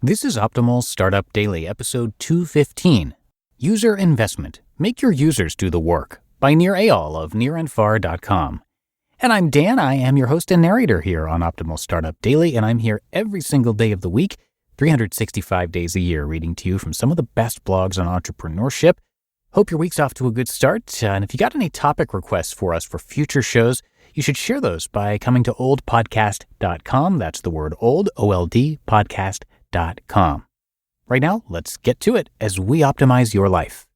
This is Optimal Startup Daily, episode 215, User Investment. Make Your Users Do the Work, by Nir Eyal of NirAndFar.com. And I'm Dan. I am your host and narrator here on Optimal Startup Daily, and I'm here every single day of the week, 365 days a year, reading to you from some of the best blogs on entrepreneurship. Hope your week's off to a good start, and if you got any topic requests for us for future shows, you should share those by coming to oldpodcast.com. That's the word old, O-L-D, podcast.com. Right now, let's get to it as we optimize your life.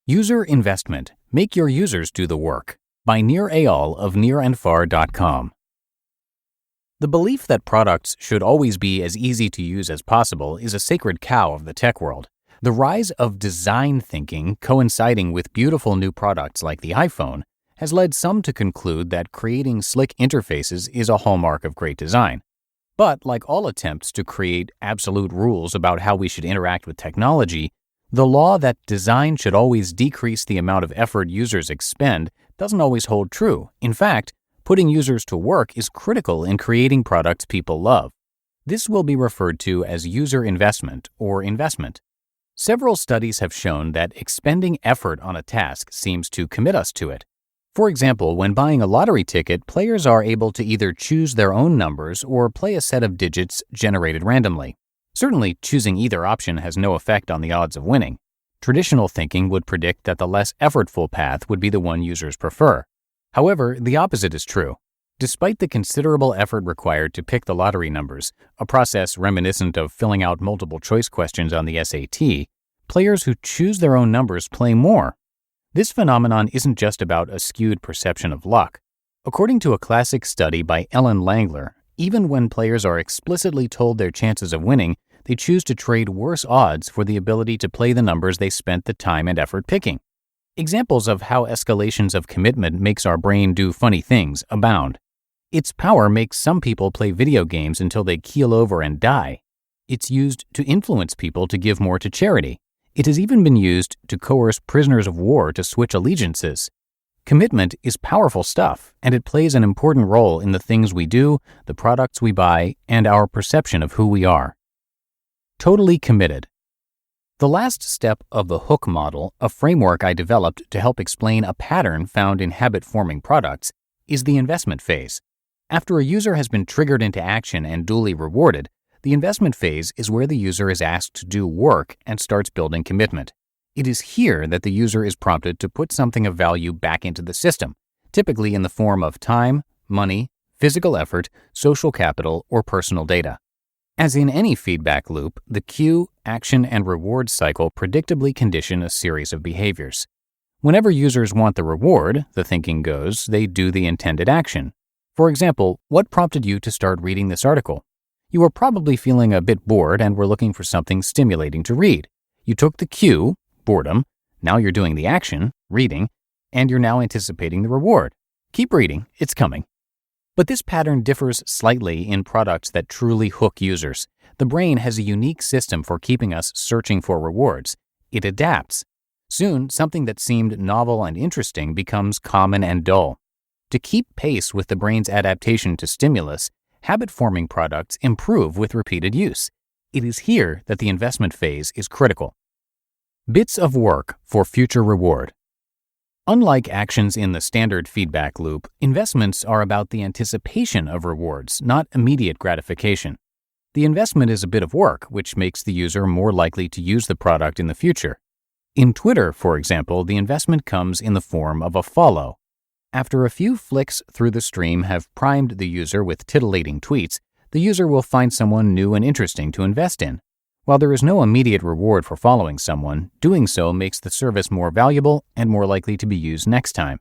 User Investment. Make Your Users Do the Work, by Nir Eyal of NirAndFar.com. The belief that products should always be as easy to use as possible is a sacred cow of the tech world. The rise of design thinking, coinciding with beautiful new products like the iPhone, has led some to conclude that creating slick interfaces is a hallmark of great design. But like all attempts to create absolute rules about how we should interact with technology, the law that design should always decrease the amount of effort users expend doesn't always hold true. In fact, putting users to work is critical in creating products people love. This will be referred to as user investment or investment. Several studies have shown that expending effort on a task seems to commit us to it. For example, when buying a lottery ticket, players are able to either choose their own numbers or play a set of digits generated randomly. Certainly, choosing either option has no effect on the odds of winning. Traditional thinking would predict that the less effortful path would be the one users prefer. However, the opposite is true. Despite the considerable effort required to pick the lottery numbers, a process reminiscent of filling out multiple choice questions on the SAT, players who choose their own numbers play more. This phenomenon isn't just about a skewed perception of luck. According to a classic study by Ellen Langler, even when players are explicitly told their chances of winning, they choose to trade worse odds for the ability to play the numbers they spent the time and effort picking. Examples of how escalations of commitment makes our brain do funny things abound. Its power makes some people play video games until they keel over and die. It's used to influence people to give more to charity. It has even been used to coerce prisoners of war to switch allegiances. Commitment is powerful stuff, and it plays an important role in the things we do, the products we buy, and our perception of who we are. Totally committed. The last step of the hook model, a framework I developed to help explain a pattern found in habit-forming products, is the investment phase. After a user has been triggered into action and duly rewarded, the investment phase is where the user is asked to do work and starts building commitment. It is here that the user is prompted to put something of value back into the system, typically in the form of time, money, physical effort, social capital, or personal data. As in any feedback loop, the cue, action, and reward cycle predictably condition a series of behaviors. Whenever users want the reward, the thinking goes, they do the intended action. For example, what prompted you to start reading this article? You were probably feeling a bit bored and were looking for something stimulating to read. You took the cue, boredom, now you're doing the action, reading, and you're now anticipating the reward. Keep reading, it's coming. But this pattern differs slightly in products that truly hook users. The brain has a unique system for keeping us searching for rewards. It adapts. Soon, something that seemed novel and interesting becomes common and dull. To keep pace with the brain's adaptation to stimulus, habit-forming products improve with repeated use. It is here that the investment phase is critical. Bits of work for future reward. Unlike actions in the standard feedback loop, investments are about the anticipation of rewards, not immediate gratification. The investment is a bit of work, which makes the user more likely to use the product in the future. In Twitter, for example, the investment comes in the form of a follow. After a few flicks through the stream have primed the user with titillating tweets, the user will find someone new and interesting to invest in. While there is no immediate reward for following someone, doing so makes the service more valuable and more likely to be used next time.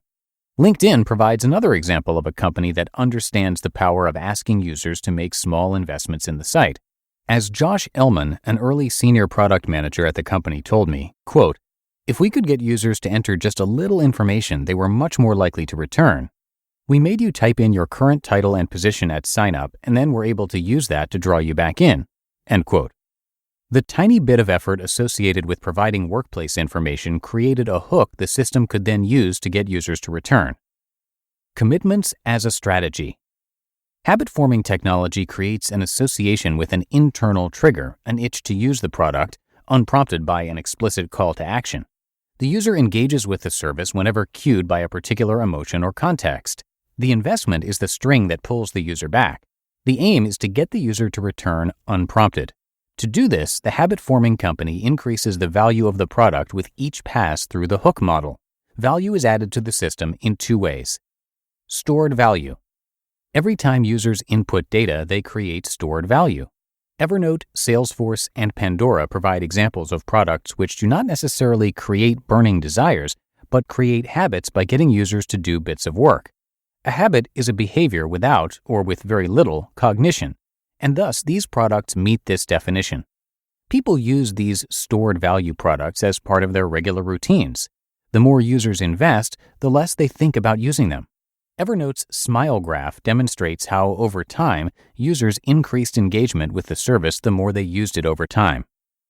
LinkedIn provides another example of a company that understands the power of asking users to make small investments in the site. As Josh Ellman, an early senior product manager at the company, told me, quote, "If we could get users to enter just a little information, they were much more likely to return. We made you type in your current title and position at sign up, and then we're able to use that to draw you back in." End quote. The tiny bit of effort associated with providing workplace information created a hook the system could then use to get users to return. Commitments as a strategy. Habit-forming technology creates an association with an internal trigger, an itch to use the product, unprompted by an explicit call to action. The user engages with the service whenever cued by a particular emotion or context. The investment is the string that pulls the user back. The aim is to get the user to return unprompted. To do this, the habit-forming company increases the value of the product with each pass through the hook model. Value is added to the system in two ways. Stored value. Every time users input data, they create stored value. Evernote, Salesforce, and Pandora provide examples of products which do not necessarily create burning desires, but create habits by getting users to do bits of work. A habit is a behavior without, or with very little, cognition, and thus these products meet this definition. People use these stored value products as part of their regular routines. The more users invest, the less they think about using them. Evernote's Smile Graph demonstrates how, over time, users increased engagement with the service the more they used it over time.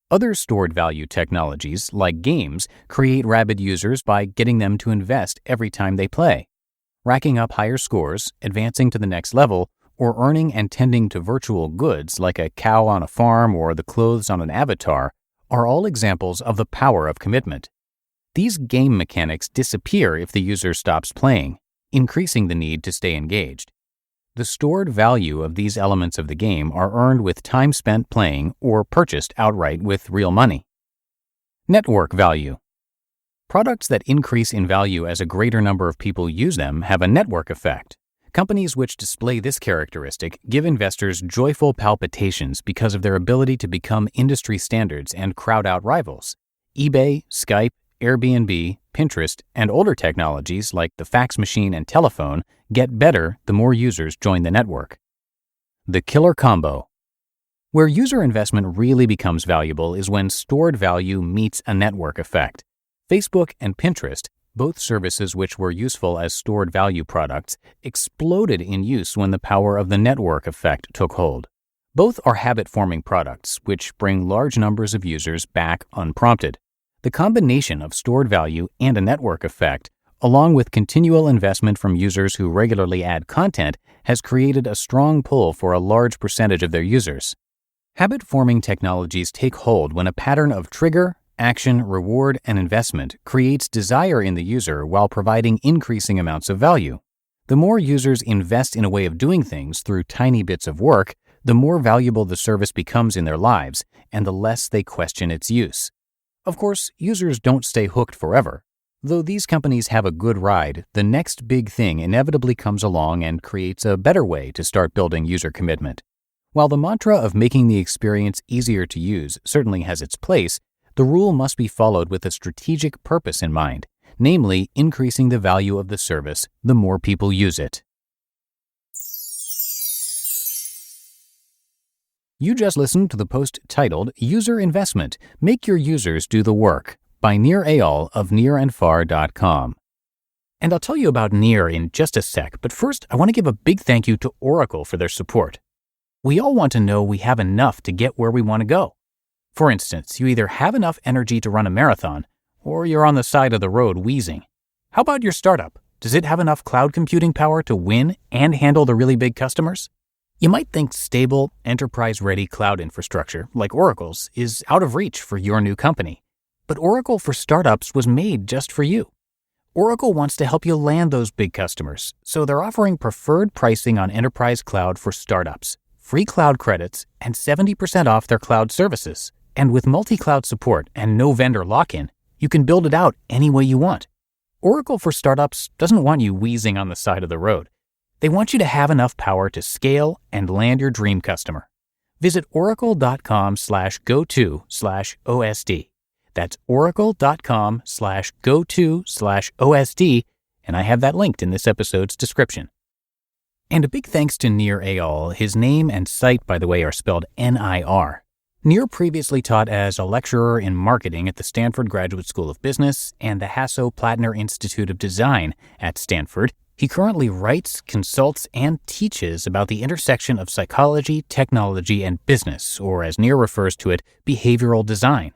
Other stored value technologies, like games, create rabid users by getting them to invest every time they play. Racking up higher scores, advancing to the next level, or earning and tending to virtual goods like a cow on a farm or the clothes on an avatar are all examples of the power of commitment. These game mechanics disappear if the user stops playing, increasing the need to stay engaged. The stored value of these elements of the game are earned with time spent playing or purchased outright with real money. Network value. Products that increase in value as a greater number of people use them have a network effect. Companies which display this characteristic give investors joyful palpitations because of their ability to become industry standards and crowd out rivals. eBay, Skype, Airbnb, Pinterest, and older technologies like the fax machine and telephone get better the more users join the network. The killer combo. Where user investment really becomes valuable is when stored value meets a network effect. Facebook and Pinterest, both services which were useful as stored value products, exploded in use when the power of the network effect took hold. Both are habit-forming products which bring large numbers of users back unprompted. The combination of stored value and a network effect, along with continual investment from users who regularly add content, has created a strong pull for a large percentage of their users. Habit-forming technologies take hold when a pattern of trigger, action, reward, and investment creates desire in the user while providing increasing amounts of value. The more users invest in a way of doing things through tiny bits of work, the more valuable the service becomes in their lives, and the less they question its use. Of course, users don't stay hooked forever. Though these companies have a good ride, the next big thing inevitably comes along and creates a better way to start building user commitment. While the mantra of making the experience easier to use certainly has its place, the rule must be followed with a strategic purpose in mind, namely increasing the value of the service the more people use it. You just listened to the post titled User Investment, Make Your Users Do the Work by Nir Eyal of NirAndFar.com. And I'll tell you about Nir in just a sec, but first I want to give a big thank you to Oracle for their support. We all want to know we have enough to get where we want to go. For instance, you either have enough energy to run a marathon, or you're on the side of the road wheezing. How about your startup? Does it have enough cloud computing power to win and handle the really big customers? You might think stable, enterprise-ready cloud infrastructure, like Oracle's, is out of reach for your new company. But Oracle for Startups was made just for you. Oracle wants to help you land those big customers, so they're offering preferred pricing on enterprise cloud for startups, free cloud credits, and 70% off their cloud services. And with multi-cloud support and no vendor lock-in, you can build it out any way you want. Oracle for Startups doesn't want you wheezing on the side of the road. They want you to have enough power to scale and land your dream customer. Visit oracle.com/go-to/OSD. That's oracle.com/go-to/OSD, and I have that linked in this episode's description. And a big thanks to Nir Eyal. His name and site, by the way, are spelled N-I-R. Nir previously taught as a lecturer in marketing at the Stanford Graduate School of Business and the Hasso-Plattner Institute of Design at Stanford. He currently writes, consults, and teaches about the intersection of psychology, technology, and business, or as Nir refers to it, behavioral design.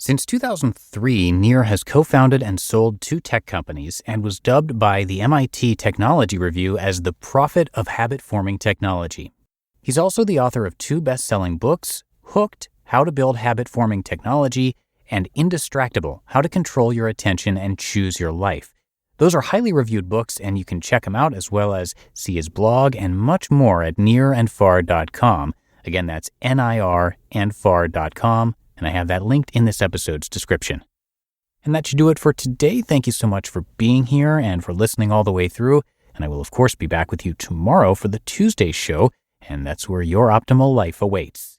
Since 2003, Nir has co-founded and sold 2 tech companies and was dubbed by the MIT Technology Review as the prophet of habit-forming technology. He's also the author of 2 best-selling books, Hooked, How to Build Habit-Forming Technology, and Indistractable, How to Control Your Attention and Choose Your Life. Those are highly reviewed books, and you can check them out as well as see his blog and much more at NirAndFar.com. Again, that's NirAndFar.com, and I have that linked in this episode's description. And that should do it for today. Thank you so much for being here and for listening all the way through. And I will, of course, be back with you tomorrow for the Tuesday show, and that's where your optimal life awaits.